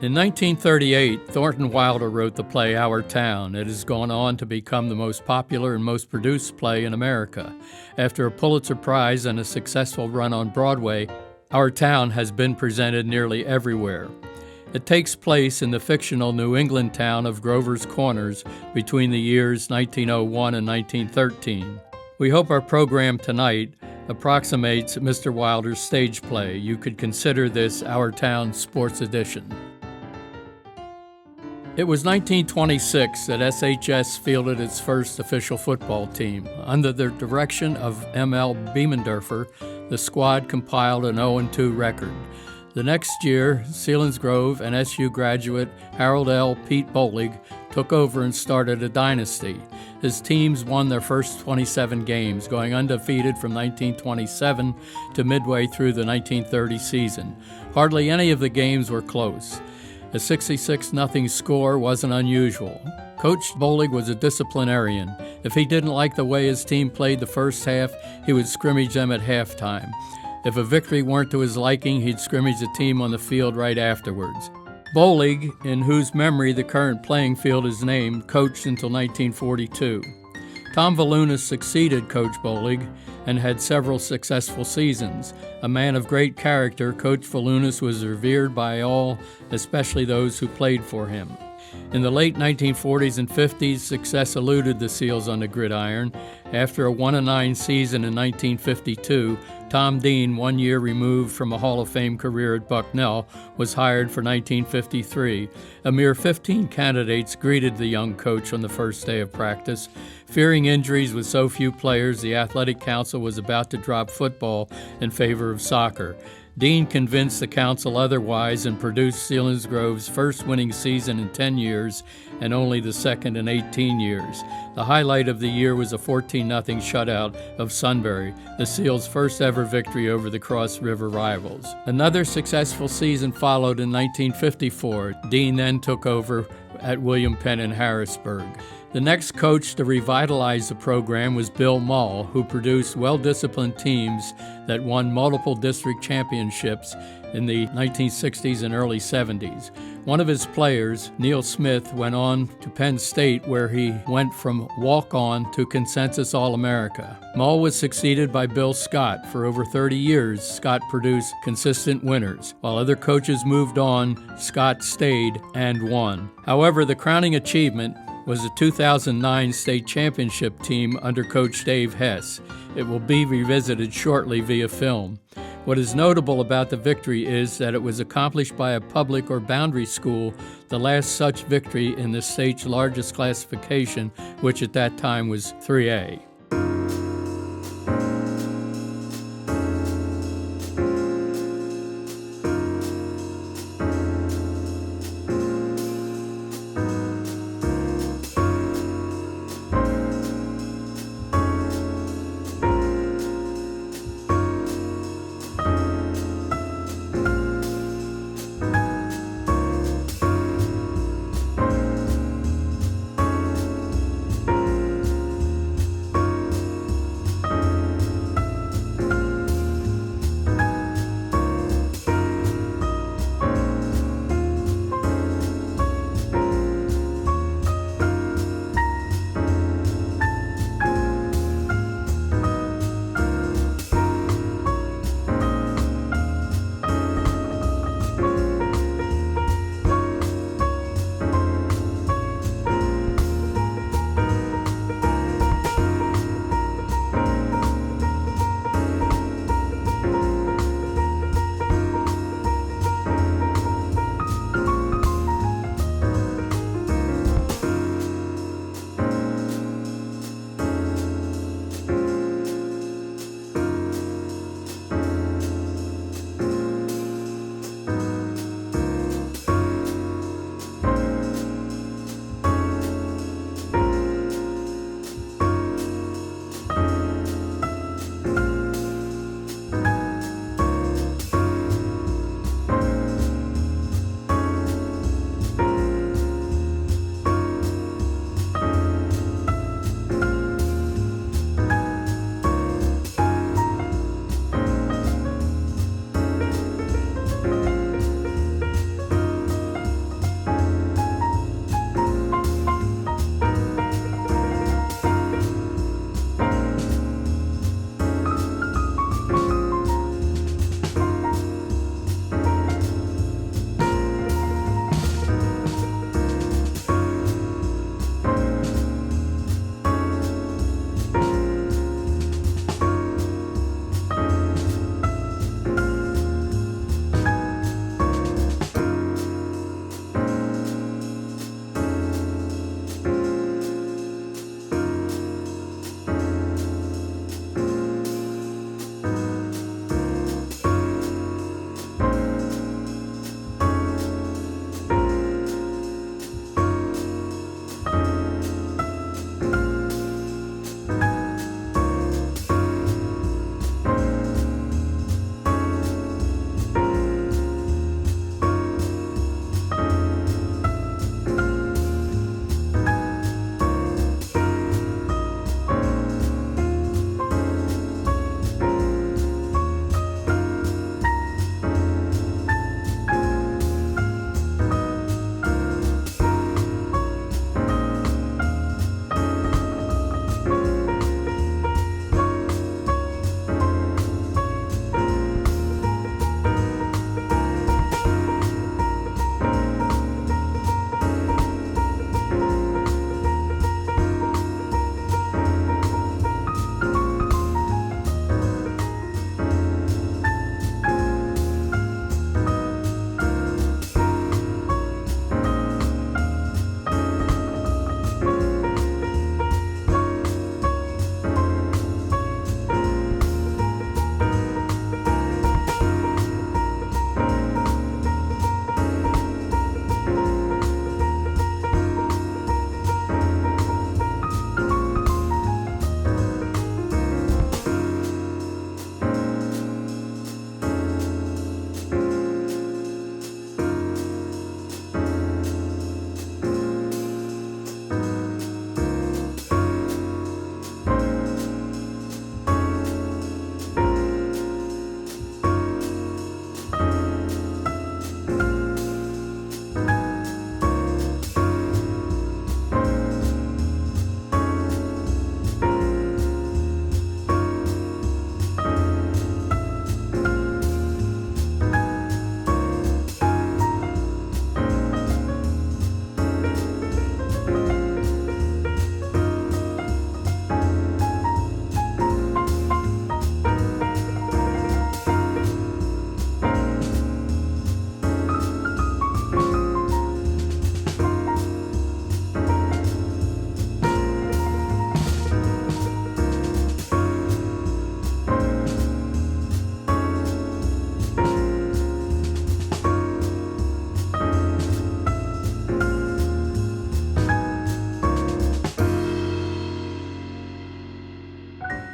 In 1938, Thornton Wilder wrote the play Our Town. It has gone on to become the most popular and most produced play in America. After a Pulitzer Prize and a successful run on Broadway, Our Town has been presented nearly everywhere. It takes place in the fictional New England town of Grover's Corners between the years 1901 and 1913. We hope our program tonight approximates Mr. Wilder's stage play. You could consider this Our Town Sports Edition. It was 1926 that SHS fielded its first official football team. Under the direction of M.L. Biemendorfer, the squad compiled an 0-2 record. The next year, Selinsgrove and SU graduate Harold L. Pete Bolig took over and started a dynasty. His teams won their first 27 games, going undefeated from 1927 to midway through the 1930 season. Hardly any of the games were close. A 66-0 score wasn't unusual. Coach Bolig was a disciplinarian. If he didn't like the way his team played the first half, he would scrimmage them at halftime. If a victory weren't to his liking, he'd scrimmage the team on the field right afterwards. Bolig, in whose memory the current playing field is named, coached until 1942. Tom Volunas succeeded Coach Bolig and had several successful seasons. A man of great character, Coach Volunas was revered by all, especially those who played for him. In the late 1940s and 50s, success eluded the Seals on the gridiron. After a 1-9 season in 1952, Tom Dean, 1 year removed from a Hall of Fame career at Bucknell, was hired for 1953. A mere 15 candidates greeted the young coach on the first day of practice. Fearing injuries with so few players, the Athletic Council was about to drop football in favor of soccer. Dean convinced the council otherwise and produced Selinsgrove's first winning season in 10 years and only the second in 18 years. The highlight of the year was a 14-0 shutout of Sunbury, the Seals' first ever victory over the Cross River rivals. Another successful season followed in 1954. Dean then took over at William Penn in Harrisburg. The next coach to revitalize the program was Bill Mull, who produced well-disciplined teams that won multiple district championships in the 1960s and early 70s. One of his players, Neil Smith, went on to Penn State, where he went from walk-on to consensus All-America. Mull was succeeded by Bill Scott. For over 30 years, Scott produced consistent winners. While other coaches moved on, Scott stayed and won. However, the crowning achievement was the 2009 state championship team under Coach Dave Hess. It will be revisited shortly via film. What is notable about the victory is that it was accomplished by a public or boundary school, the last such victory in the state's largest classification, which at that time was 3A.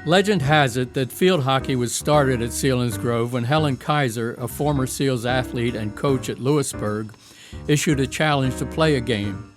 Legend has it that field hockey was started at Selinsgrove when Helen Kaiser, a former SEALs athlete and coach at Lewisburg, issued a challenge to play a game.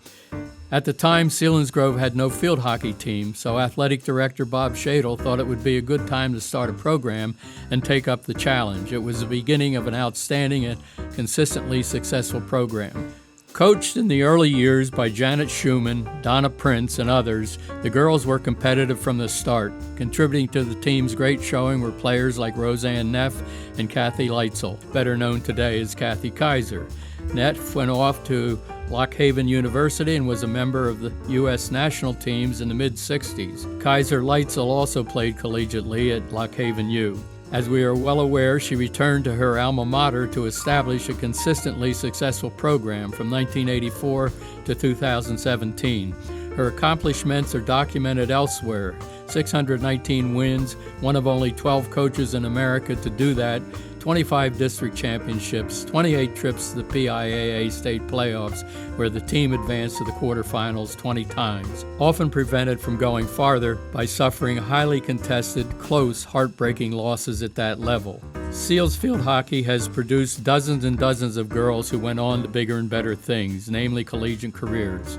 At the time, Selinsgrove had no field hockey team, so athletic director Bob Shadle thought it would be a good time to start a program and take up the challenge. It was the beginning of an outstanding and consistently successful program. Coached in the early years by Janet Schumann, Donna Prince, and others, the girls were competitive from the start. Contributing to the team's great showing were players like Roseanne Neff and Kathy Leitzel, better known today as Kathy Kaiser. Neff went off to Lock Haven University and was a member of the U.S. national teams in the mid-60s. Kaiser Leitzel also played collegiately at Lock Haven U. As we are well aware, she returned to her alma mater to establish a consistently successful program from 1984 to 2017. Her accomplishments are documented elsewhere. 619 wins, one of only 12 coaches in America to do that, 25 district championships, 28 trips to the PIAA state playoffs, where the team advanced to the quarterfinals 20 times, often prevented from going farther by suffering highly contested, close, heartbreaking losses at that level. Seals field hockey has produced dozens and dozens of girls who went on to bigger and better things, namely collegiate careers.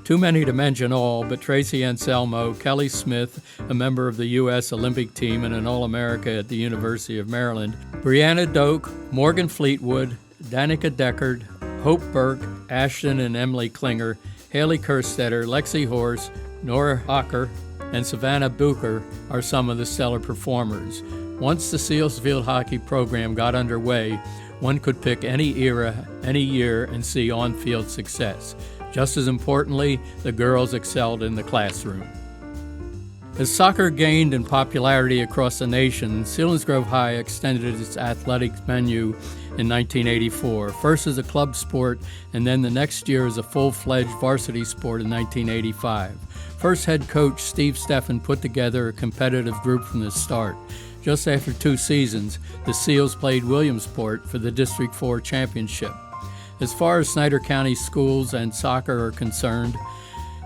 Too many to mention all, but Tracy Anselmo, Kelly Smith, a member of the U.S. Olympic team and an All-America at the University of Maryland, Brianna Doak, Morgan Fleetwood, Danica Deckard, Hope Burke, Ashton and Emily Klinger, Haley Kerstetter, Lexi Horse, Nora Hocker, and Savannah Bucher are some of the stellar performers. Once the Seals field hockey program got underway, one could pick any era, any year, and see on-field success. Just as importantly, the girls excelled in the classroom. As soccer gained in popularity across the nation, Selinsgrove High extended its athletic menu in 1984, first as a club sport and then the next year as a full-fledged varsity sport in 1985. First head coach Steve Steffen put together a competitive group from the start. Just after 2 seasons, the Seals played Williamsport for the District 4 championship. As far as Snyder County schools and soccer are concerned,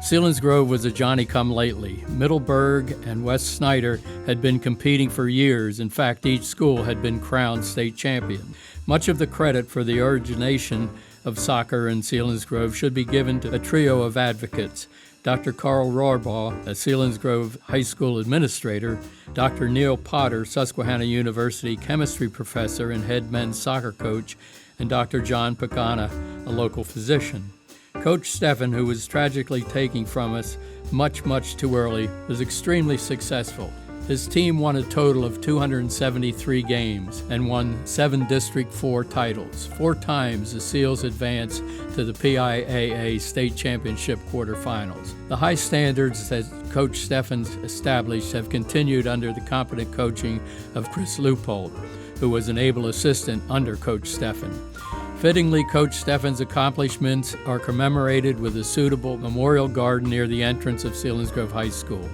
Selinsgrove was a Johnny-come-lately. Middleburg and West Snyder had been competing for years. In fact, each school had been crowned state champion. Much of the credit for the origination of soccer in Selinsgrove should be given to a trio of advocates: Dr. Carl Rohrbaugh, a Selinsgrove High School administrator, Dr. Neil Potter, Susquehanna University chemistry professor and head men's soccer coach, and Dr. John Pagana, a local physician. Coach Steffen, who was tragically taking from us much too early, was extremely successful. His team won a total of 273 games and won 7 District 4 titles. 4 times the Seals advanced to the PIAA state championship quarterfinals. The high standards that Coach Steffen established have continued under the competent coaching of Chris Leupold, who was an able assistant under Coach Steffen. Fittingly, Coach Steffen's accomplishments are commemorated with a suitable memorial garden near the entrance of Selinsgrove High School.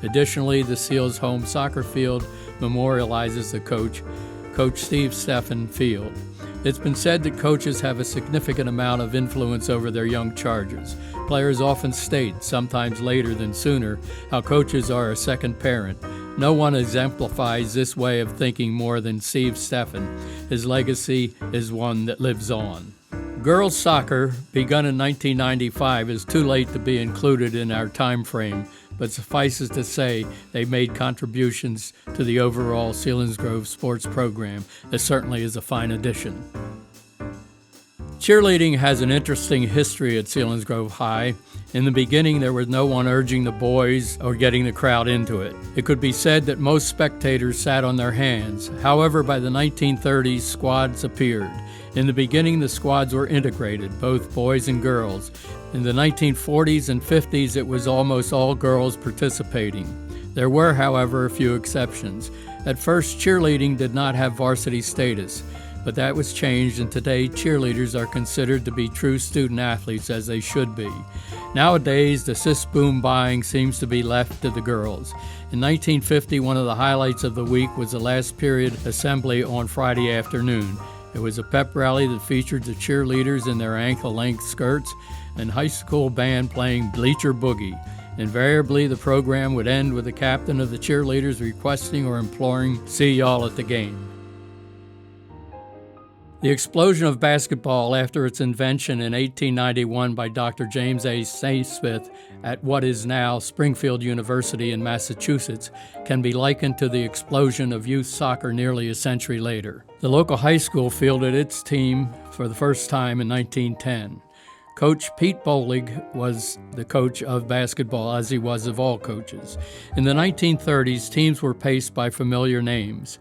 Additionally, the Seals home soccer field memorializes the Coach Steve Steffen Field. It's been said that coaches have a significant amount of influence over their young charges. Players often state, sometimes later than sooner, how coaches are a second parent. No one exemplifies this way of thinking more than Steve Steffen. His legacy is one that lives on. Girls soccer, begun in 1995, is too late to be included in our time frame, but suffices to say they made contributions to the overall Selinsgrove sports program. This certainly is a fine addition. Cheerleading has an interesting history at Selinsgrove High. In the beginning, there was no one urging the boys or getting the crowd into it. It could be said that most spectators sat on their hands. However, by the 1930s, squads appeared. In the beginning, the squads were integrated, both boys and girls. In the 1940s and 50s, it was almost all girls participating. There were, however, a few exceptions. At first, cheerleading did not have varsity status, but that was changed, and today cheerleaders are considered to be true student athletes, as they should be. Nowadays, the sis-boom buying seems to be left to the girls. In 1950, one of the highlights of the week was the last period assembly on Friday afternoon. It was a pep rally that featured the cheerleaders in their ankle-length skirts and high school band playing Bleacher Boogie. Invariably, the program would end with the captain of the cheerleaders requesting or imploring, "See y'all at the game." The explosion of basketball after its invention in 1891 by Dr. James A. Naismith at what is now Springfield University in Massachusetts can be likened to the explosion of youth soccer nearly a century later. The local high school fielded its team for the first time in 1910. Coach Pete Bolig was the coach of basketball, as he was of all coaches. In the 1930s, teams were paced by familiar names.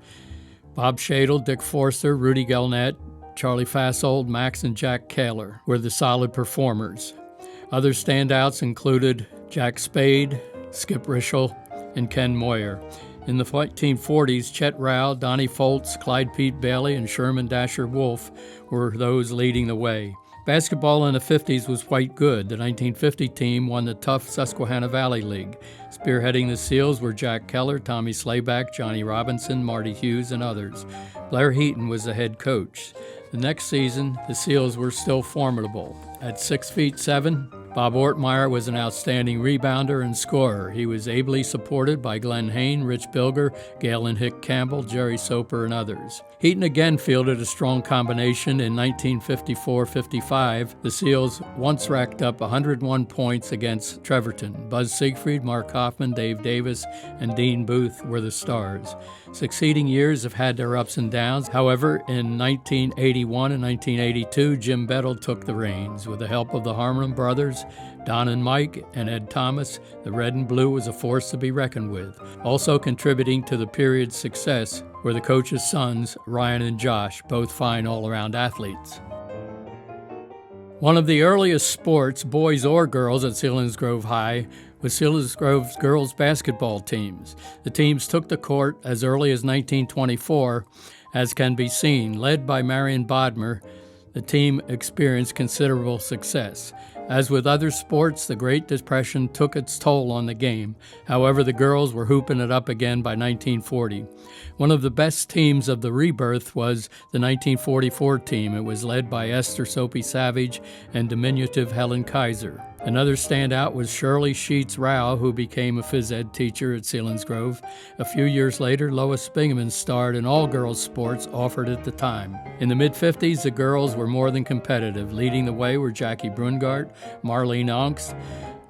Bob Shadle, Dick Forster, Rudy Gelnett, Charlie Fassold, Max and Jack Kaler were the solid performers. Other standouts included Jack Spade, Skip Rischel, and Ken Moyer. In the 1940s, Chet Rao, Donnie Foltz, Clyde Pete Bailey, and Sherman Dasher Wolf were those leading the way. Basketball in the 50s was quite good. The 1950 team won the tough Susquehanna Valley League. Spearheading the Seals were Jack Keller, Tommy Slayback, Johnny Robinson, Marty Hughes, and others. Blair Heaton was the head coach. The next season, the Seals were still formidable. At 6'7", Bob Ortmeyer was an outstanding rebounder and scorer. He was ably supported by Glenn Hain, Rich Bilger, Galen Hick Campbell, Jerry Soper, and others. Heaton again fielded a strong combination in 1954-55. The Seals once racked up 101 points against Trevorton. Buzz Siegfried, Mark Hoffman, Dave Davis, and Dean Booth were the stars. Succeeding years have had their ups and downs. However, in 1981 and 1982, Jim Bettle took the reins. With the help of the Harmon brothers, Don and Mike, and Ed Thomas, the Red and Blue was a force to be reckoned with. Also contributing to the period's success were the coach's sons, Ryan and Josh, both fine all-around athletes. One of the earliest sports, boys or girls, at Selinsgrove High was Selinsgrove's girls' basketball teams. The teams took the court as early as 1924, as can be seen. Led by Marion Bodmer, the team experienced considerable success. As with other sports, the Great Depression took its toll on the game. However, the girls were hooping it up again by 1940. One of the best teams of the rebirth was the 1944 team. It was led by Esther Soapy Savage and diminutive Helen Kaiser. Another standout was Shirley Sheets Rao, who became a phys ed teacher at Selinsgrove. A few years later, Lois Bingaman starred in all girls sports offered at the time. In the mid-50s, the girls were more than competitive. Leading the way were Jackie Brungart, Marlene Onks,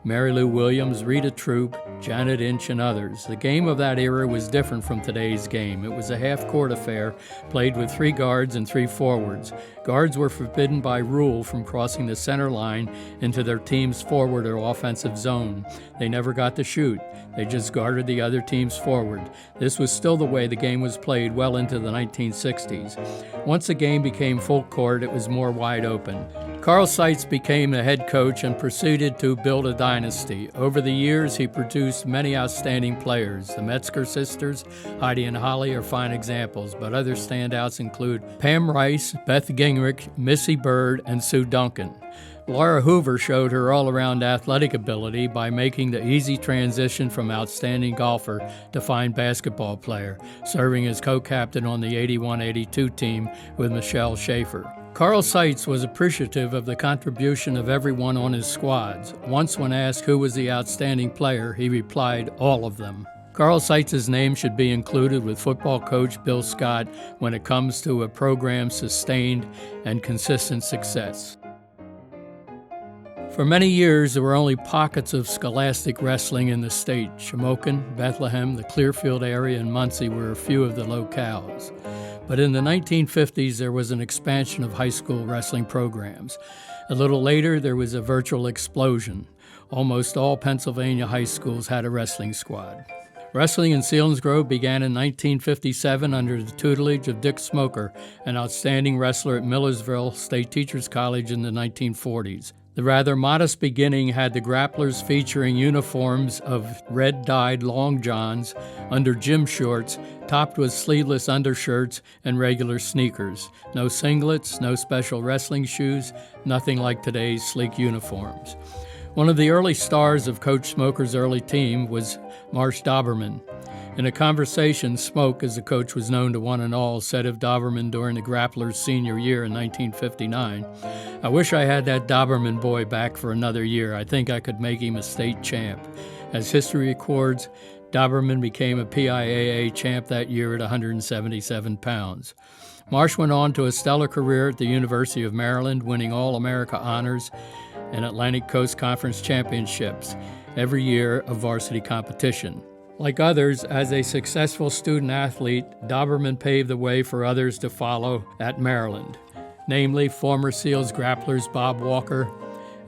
Mary Lou Williams, Rita Troop, Janet Inch, and others. The game of that era was different from today's game. It was a half-court affair, played with 3 guards and 3 forwards. Guards were forbidden by rule from crossing the center line into their team's forward or offensive zone. They never got to shoot. They just guarded the other team's forward. This was still the way the game was played well into the 1960s. Once the game became full court, it was more wide open. Carl Seitz became the head coach and proceeded to build a dynasty. Over the years, he produced many outstanding players. The Metzger sisters, Heidi and Holly, are fine examples, but other standouts include Pam Rice, Beth Gingrich, Missy Bird, and Sue Duncan. Laura Hoover showed her all-around athletic ability by making the easy transition from outstanding golfer to fine basketball player, serving as co-captain on the 81-82 team with Michelle Schaefer. Carl Seitz was appreciative of the contribution of everyone on his squads. Once when asked who was the outstanding player, he replied, "All of them." Carl Seitz's name should be included with football coach Bill Scott when it comes to a program's sustained and consistent success. For many years, there were only pockets of scholastic wrestling in the state. Shamokin, Bethlehem, the Clearfield area, and Muncie were a few of the locales. But in the 1950s, there was an expansion of high school wrestling programs. A little later, there was a virtual explosion. Almost all Pennsylvania high schools had a wrestling squad. Wrestling in Selinsgrove began in 1957 under the tutelage of Dick Smoker, an outstanding wrestler at Millersville State Teachers College in the 1940s. The rather modest beginning had the grapplers featuring uniforms of red-dyed long johns under gym shorts, topped with sleeveless undershirts and regular sneakers. No singlets, no special wrestling shoes, nothing like today's sleek uniforms. One of the early stars of Coach Smoker's early team was Marsh Dauberman. In a conversation, Smoke, as the coach was known to one and all, said of Dauberman during the Grapplers' senior year in 1959, "I wish I had that Dauberman boy back for another year. I think I could make him a state champ." As history records, Doberman became a PIAA champ that year at 177 pounds. Marsh went on to a stellar career at the University of Maryland, winning All-America honors and Atlantic Coast Conference championships every year of varsity competition. Like others, as a successful student athlete, Doberman paved the way for others to follow at Maryland, namely former SEALs grapplers Bob Walker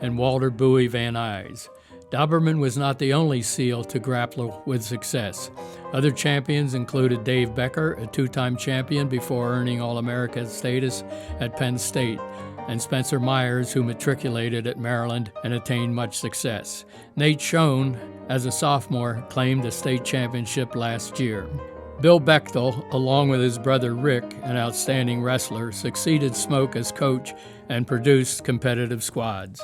and Walter Bowie Van Nuys. Doberman was not the only SEAL to grapple with success. Other champions included Dave Becker, a two-time champion before earning All-America status at Penn State, and Spencer Myers, who matriculated at Maryland and attained much success. Nate Schoen, as a sophomore, claimed the state championship last year. Bill Bechtel, along with his brother Rick, an outstanding wrestler, succeeded Smoke as coach and produced competitive squads.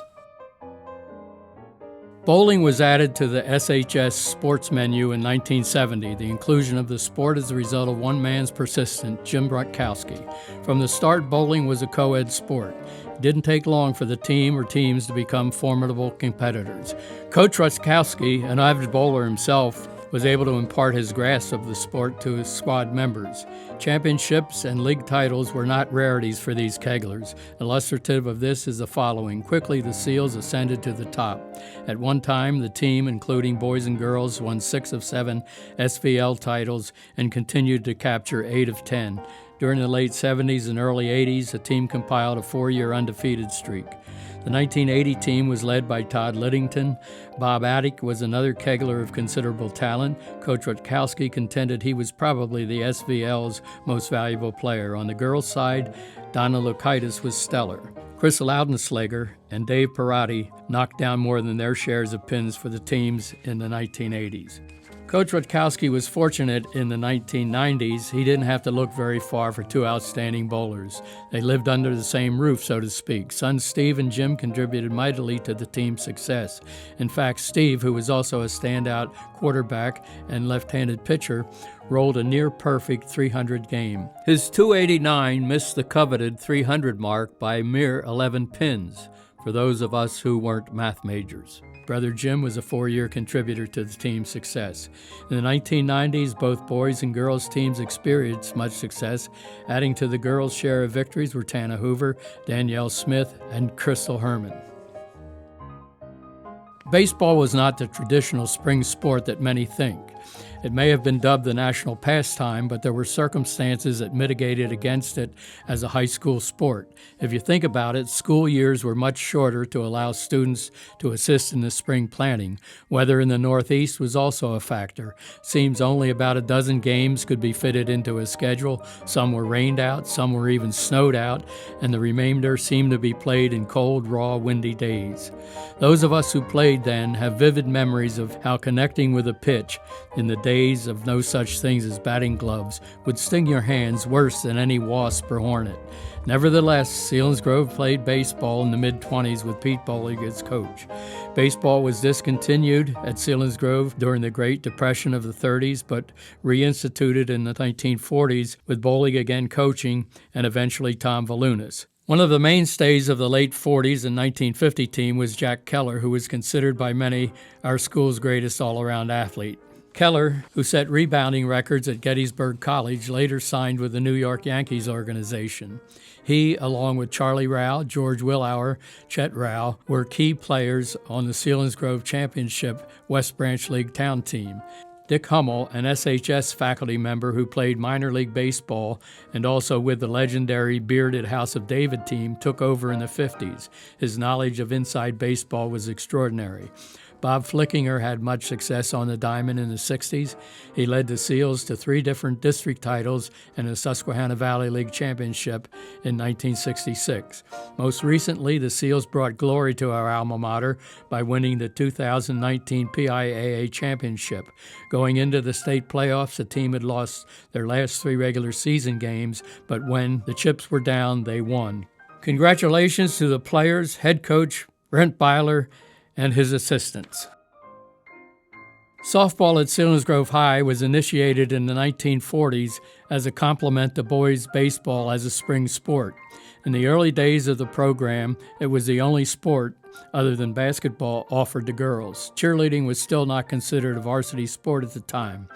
Bowling was added to the SHS sports menu in 1970, the inclusion of the sport as a result of one man's persistence, Jim Rutkowski. From the start, bowling was a co-ed sport. It didn't take long for the team or teams to become formidable competitors. Coach Rutkowski, an avid bowler himself, was able to impart his grasp of the sport to his squad members. Championships and league titles were not rarities for these keglers. Illustrative of this is the following. Quickly, the SEALs ascended to the top. At one time, the team, including boys and girls, won 6 of 7 SVL titles and continued to capture 8 of 10. During the late 70s and early 80s, the team compiled a 4-year undefeated streak. The 1980 team was led by Todd Liddington. Bob Attic was another kegler of considerable talent. Coach Rutkowski contended he was probably the SVL's most valuable player. On the girls' side, Donna Lukaitis was stellar. Chris Loudenslager and Dave Perotti knocked down more than their shares of pins for the teams in the 1980s. Coach Rutkowski was fortunate in the 1990s. He didn't have to look very far for 2 outstanding bowlers. They lived under the same roof, so to speak. Sons Steve and Jim contributed mightily to the team's success. In fact, Steve, who was also a standout quarterback and left-handed pitcher, rolled a near-perfect 300 game. His .289 missed the coveted 300 mark by a mere 11 pins, for those of us who weren't math majors. Brother Jim was a 4-year contributor to the team's success. In the 1990s, both boys and girls teams experienced much success. Adding to the girls' share of victories were Tana Hoover, Danielle Smith, and Crystal Herman. Baseball was not the traditional spring sport that many think. It may have been dubbed the national pastime, but there were circumstances that mitigated against it as a high school sport. If you think about it, school years were much shorter to allow students to assist in the spring planting. Weather in the Northeast was also a factor. Seems only about a dozen games could be fitted into a schedule. Some were rained out, some were even snowed out, and the remainder seemed to be played in cold, raw, windy days. Those of us who played then have vivid memories of how connecting with a pitch in the days of no such things as batting gloves would sting your hands worse than any wasp or hornet. Nevertheless, Selinsgrove played baseball in the mid-20s with Pete Bowling as coach. Baseball was discontinued at Selinsgrove during the Great Depression of the 30s, but reinstituted in the 1940s with Bowling again coaching and eventually Tom Valunas. One of the mainstays of the late 40s and 1950 team was Jack Keller, who was considered by many our school's greatest all-around athlete. Keller, who set rebounding records at Gettysburg College, later signed with the New York Yankees organization. He, along with Charlie Rao, George Willauer, Chet Rao, were key players on the Selinsgrove Championship West Branch League town team. Dick Hummel, an SHS faculty member who played minor league baseball and also with the legendary bearded House of David team, took over in the 50s. His knowledge of inside baseball was extraordinary. Bob Flickinger had much success on the diamond in the 60s. He led the SEALs to 3 different district titles and a Susquehanna Valley League championship in 1966. Most recently, the SEALs brought glory to our alma mater by winning the 2019 PIAA championship. Going into the state playoffs, the team had lost their last 3 regular season games, but when the chips were down, they won. Congratulations to the players, head coach Brent Byler, and his assistants. Softball at Selinsgrove High was initiated in the 1940s as a complement to boys' baseball as a spring sport. In the early days of the program, it was the only sport other than basketball, offered to girls. Cheerleading was still not considered a varsity sport at the time.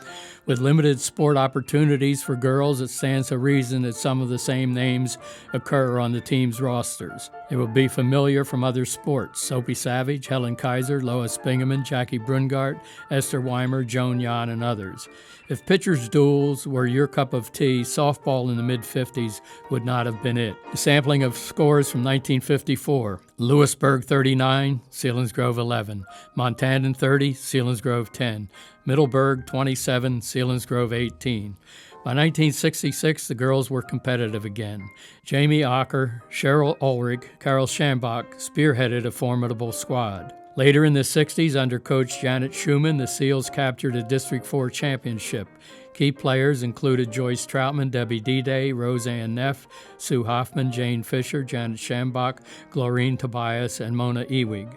With limited sport opportunities for girls, it stands to reason that some of the same names occur on the team's rosters. They will be familiar from other sports: Soapy Savage, Helen Kaiser, Lois Bingaman, Jackie Brungart, Esther Weimer, Joan Yan, and others. If pitchers' duels were your cup of tea, softball in the mid-50s would not have been it. A sampling of scores from 1954: Lewisburg 39, Selinsgrove 11, Montanan 30, Selinsgrove 10, Middleburg 27, Selinsgrove 18. By 1966, the girls were competitive again. Jamie Ocker, Cheryl Ulrich, Carol Schambach spearheaded a formidable squad. Later in the 60s, under coach Janet Schumann, the Seals captured a District 4 championship. Key players included Joyce Troutman, Debbie D-Day, Roseanne Neff, Sue Hoffman, Jane Fisher, Janet Schambach, Glorine Tobias, and Mona Ewig.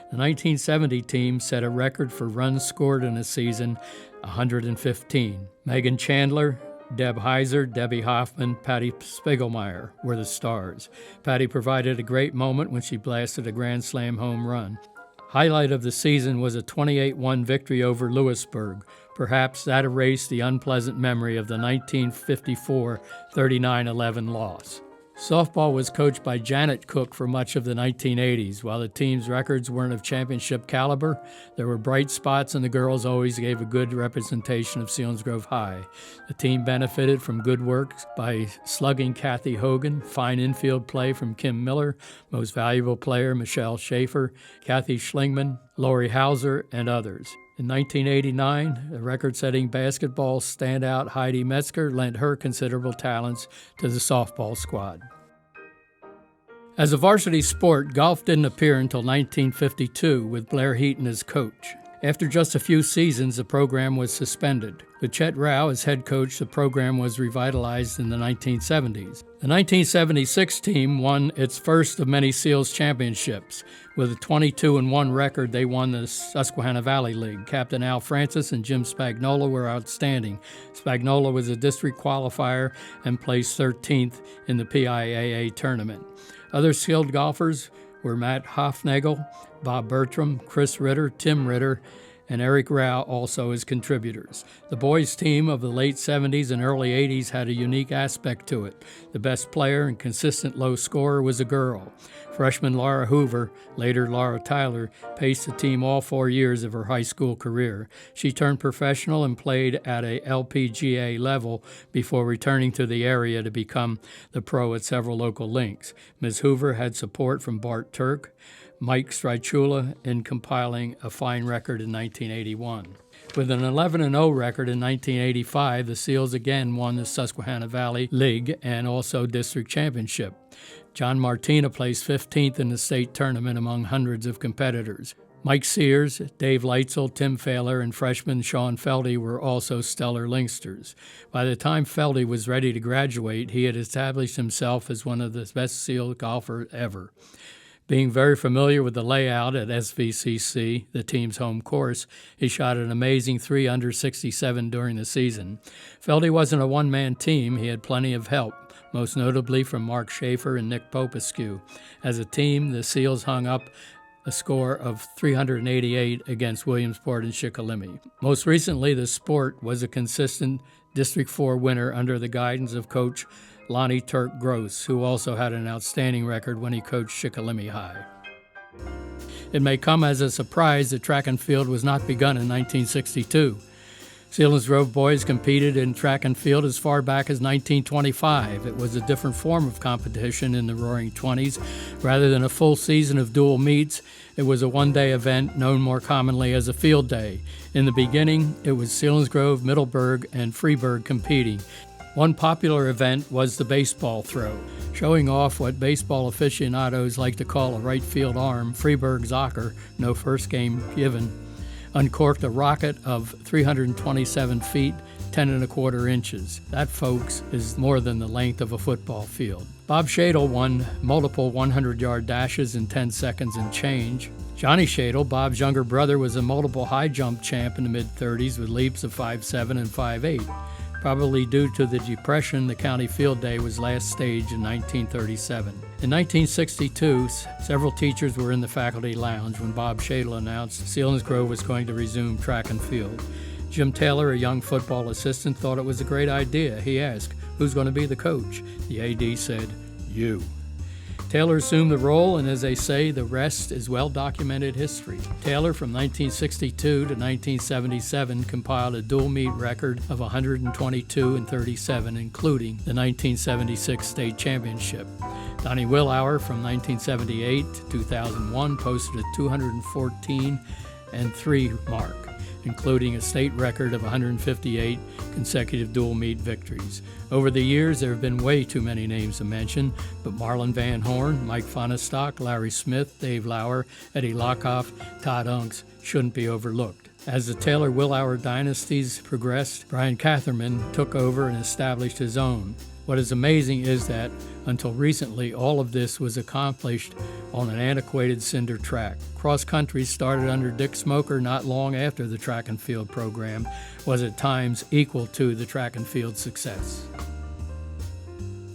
The 1970 team set a record for runs scored in a season, 115. Megan Chandler, Deb Heiser, Debbie Hoffman, Patty Spiegelmeyer were the stars. Patty provided a great moment when she blasted a Grand Slam home run. Highlight of the season was a 28-1 victory over Lewisburg. Perhaps that erased the unpleasant memory of the 1954 39-11 loss. Softball was coached by Janet Cook for much of the 1980s. While the team's records weren't of championship caliber, there were bright spots, and the girls always gave a good representation of Selinsgrove High. The team benefited from good work by slugging Kathy Hogan, fine infield play from Kim Miller, most valuable player Michelle Schaefer, Kathy Schlingman, Lori Hauser, and others. In 1989, the record-setting basketball standout Heidi Metzger lent her considerable talents to the softball squad. As a varsity sport, golf didn't appear until 1952 with Blair Heaton as coach. After just a few seasons, the program was suspended. With Chet Rao as head coach, the program was revitalized in the 1970s. The 1976 team won its first of many Seals championships. With a 22-1 record, they won the Susquehanna Valley League. Captain Al Francis and Jim Spagnola were outstanding. Spagnola was a district qualifier and placed 13th in the PIAA tournament. Other skilled golfers were Matt Hofnagel, Bob Bertram, Chris Ritter, Tim Ritter, and Eric Rao also as contributors. The boys' team of the late 70s and early 80s had a unique aspect to it. The best player and consistent low scorer was a girl. Freshman Laura Hoover, later Laura Tyler, paced the team all 4 years of her high school career. She turned professional and played at a LPGA level before returning to the area to become the pro at several local links. Ms. Hoover had support from Bart Turk, Mike Strychula in compiling a fine record in 1981. With an 11-0 record in 1985, the Seals again won the Susquehanna Valley League and also district championship. John Martina placed 15th in the state tournament among hundreds of competitors. Mike Sears, Dave Leitzel, Tim Failer, and freshman Sean Feldy were also stellar Linksters. By the time Feldy was ready to graduate, he had established himself as one of the best Seal golfers ever. Being very familiar with the layout at SVCC, the team's home course, he shot an amazing 3 under 67 during the season. Feldy wasn't a one-man team. He had plenty of help, most notably from Mark Schaefer and Nick Popescu. As a team, the Seals hung up a score of 388 against Williamsport and Shikellamy. Most recently, the sport was a consistent District 4 winner under the guidance of Coach Lonnie Turk Gross, who also had an outstanding record when he coached Shikellamy High. It may come as a surprise that track and field was not begun in 1962. Selinsgrove boys competed in track and field as far back as 1925. It was a different form of competition in the Roaring Twenties. Rather than a full season of dual meets, it was a one-day event known more commonly as a field day. In the beginning, it was Selinsgrove, Middleburg, and Freeburg competing. One popular event was the baseball throw. Showing off what baseball aficionados like to call a right field arm, Freeburg Zocker, no first game given, uncorked a rocket of 327 feet, 10 1/4 inches. That, folks, is more than the length of a football field. Bob Shadle won multiple 100-yard dashes in 10 seconds and change. Johnny Shadle, Bob's younger brother, was a multiple high jump champ in the mid-30s with leaps of 5'7" and 5'8". Probably due to the Depression, the county field day was last staged in 1937. In 1962, several teachers were in the faculty lounge when Bob Shadle announced Selinsgrove was going to resume track and field. Jim Taylor, a young football assistant, thought it was a great idea. He asked, "Who's going to be the coach?" The AD said, "You." Taylor assumed the role, and as they say, the rest is well-documented history. Taylor, from 1962 to 1977, compiled a dual meet record of 122 and 37, including the 1976 state championship. Donnie Willauer, from 1978 to 2001, posted a 214 and 3 mark, including a state record of 158 consecutive dual meet victories. Over the years, there have been way too many names to mention, but Marlon Van Horn, Mike Fonestock, Larry Smith, Dave Lauer, Eddie Lockhoff, Todd Unks shouldn't be overlooked. As the Taylor-Willauer dynasties progressed, Brian Catherman took over and established his own. What is amazing is that, until recently, all of this was accomplished on an antiquated cinder track. Cross country, started under Dick Smoker not long after the track and field program, was at times equal to the track and field success.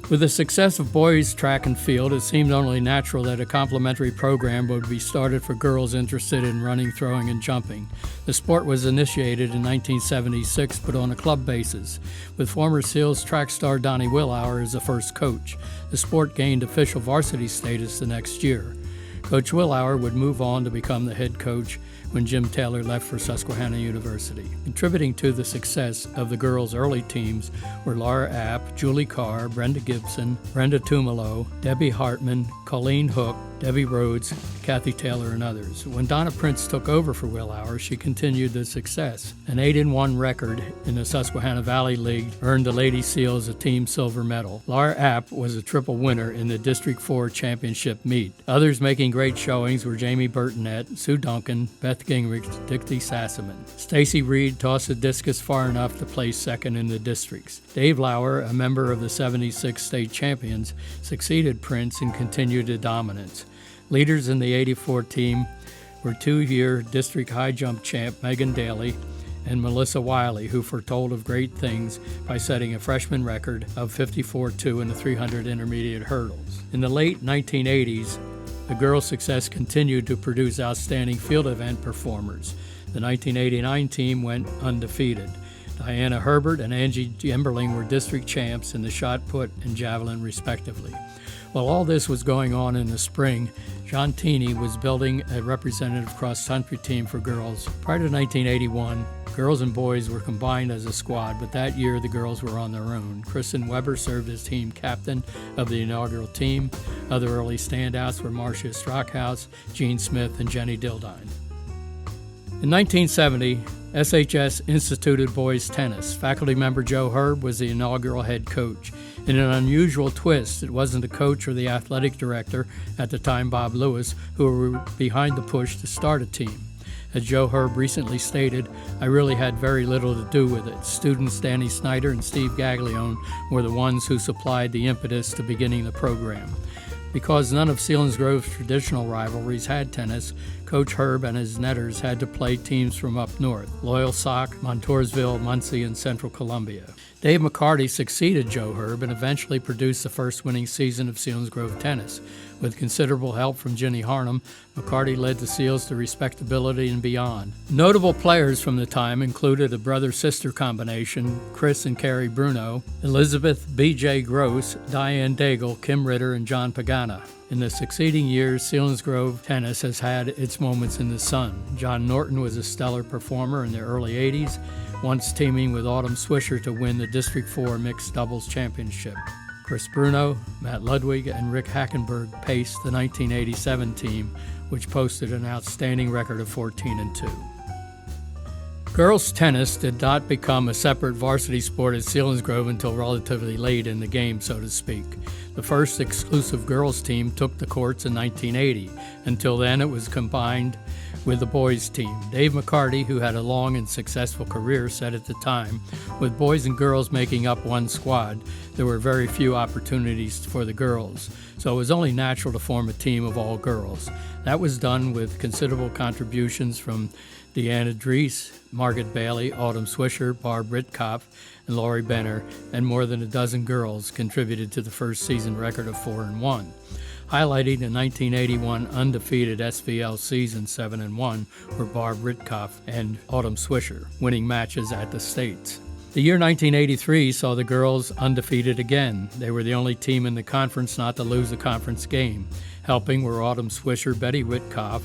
With the success of boys' track and field, it seemed only natural that a complementary program would be started for girls interested in running, throwing, and jumping. The sport was initiated in 1976, but on a club basis, with former Seals track star Donnie Willauer as the first coach. The sport gained official varsity status the next year. Coach Willauer would move on to become the head coach when Jim Taylor left for Susquehanna University. Contributing to the success of the girls' early teams were Laura App, Julie Carr, Brenda Gibson, Brenda Tumalo, Debbie Hartman, Colleen Hook, Debbie Rhodes, Kathy Taylor, and others. When Donna Prince took over for Willauer, she continued the success. An 8-1 record in the Susquehanna Valley League earned the Lady Seals a team silver medal. Laura App was a triple winner in the District 4 championship meet. Others making great showings were Jamie Burtonette, Sue Duncan, Beth Gingrich, Dixie Sassaman. Stacy Reed tossed the discus far enough to place second in the districts. Dave Lauer, a member of the 76 state champions, succeeded Prince and continued the dominance. Leaders in the 84 team were 2-year district high jump champ Megan Daly and Melissa Wiley, who foretold of great things by setting a freshman record of 54.2 in the 300 intermediate hurdles. In the late 1980s, the girls' success continued to produce outstanding field event performers. The 1989 team went undefeated. Diana Herbert and Angie Emberling were district champs in the shot put and javelin respectively. While all this was going on in the spring, John Teeney was building a representative cross-country team for girls. Prior to 1981, girls and boys were combined as a squad, but that year the girls were on their own. Kristen Weber served as team captain of the inaugural team. Other early standouts were Marcia Strockhouse, Jean Smith, and Jenny Dildine. In 1970, SHS instituted boys tennis. Faculty member Joe Herb was the inaugural head coach. In an unusual twist, it wasn't the coach or the athletic director, at the time Bob Lewis, who were behind the push to start a team. As Joe Herb recently stated, "I really had very little to do with it. Students Danny Snyder and Steve Gaglione were the ones who supplied the impetus to beginning the program." Because none of Selinsgrove's traditional rivalries had tennis, Coach Herb and his netters had to play teams from up north: Loyal Sock, Montoursville, Muncie, and Central Columbia. Dave McCarty succeeded Joe Herb and eventually produced the first winning season of Selinsgrove tennis. With considerable help from Ginny Harnum, McCarty led the Seals to respectability and beyond. Notable players from the time included a brother-sister combination, Chris and Carrie Bruno, Elizabeth B.J. Gross, Diane Daigle, Kim Ritter, and John Pagana. In the succeeding years, Selinsgrove tennis has had its moments in the sun. John Norton was a stellar performer in the early 80s, once teaming with Autumn Swisher to win the District 4 Mixed Doubles Championship. Chris Bruno, Matt Ludwig, and Rick Hackenberg paced the 1987 team, which posted an outstanding record of 14-2. Girls tennis did not become a separate varsity sport at Selinsgrove until relatively late in the game, so to speak. The first exclusive girls team took the courts in 1980. Until then, it was combined with the boys team. Dave McCarty, who had a long and successful career, said at the time, with boys and girls making up one squad, there were very few opportunities for the girls, so it was only natural to form a team of all girls. That was done with considerable contributions from Deanna Drees, Margaret Bailey, Autumn Swisher, Barb Ritkoff, and Laurie Benner, and more than a dozen girls contributed to the first season record of 4-1. Highlighting the 1981 undefeated SVL season 7-1 were Barb Ritkoff and Autumn Swisher, winning matches at the States. The year 1983 saw the girls undefeated again. They were the only team in the conference not to lose a conference game. Helping were Autumn Swisher, Betty Witkoff,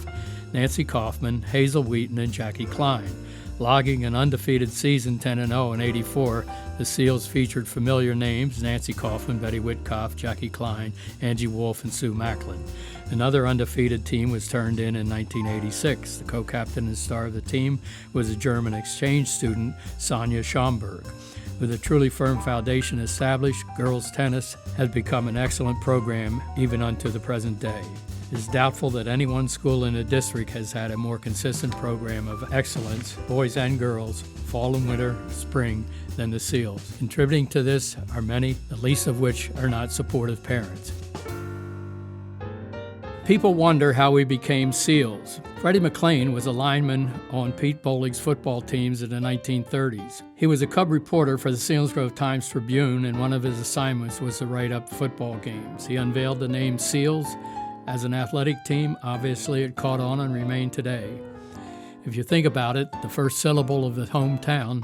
Nancy Kaufman, Hazel Wheaton, and Jackie Klein. Logging an undefeated season 10-0 in '84, the Seals featured familiar names: Nancy Kaufman, Betty Witkoff, Jackie Klein, Angie Wolf, and Sue Macklin. Another undefeated team was turned in 1986. The co-captain and star of the team was a German exchange student, Sonja Schomburg. With a truly firm foundation established, girls tennis has become an excellent program even unto the present day. It is doubtful that any one school in the district has had a more consistent program of excellence, boys and girls, fall and winter, spring, than the Seals. Contributing to this are many, the least of which are not supportive parents. People wonder how we became Seals. Freddie McLean was a lineman on Pete Bolig's football teams in the 1930s. He was a cub reporter for the Selinsgrove Times-Tribune, and one of his assignments was to write up football games. He unveiled the name Seals. As an athletic team, obviously it caught on and remained today. If you think about it, the first syllable of the hometown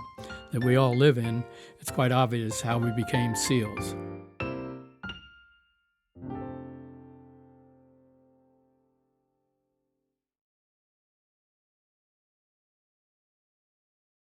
that we all live in, it's quite obvious how we became Seals.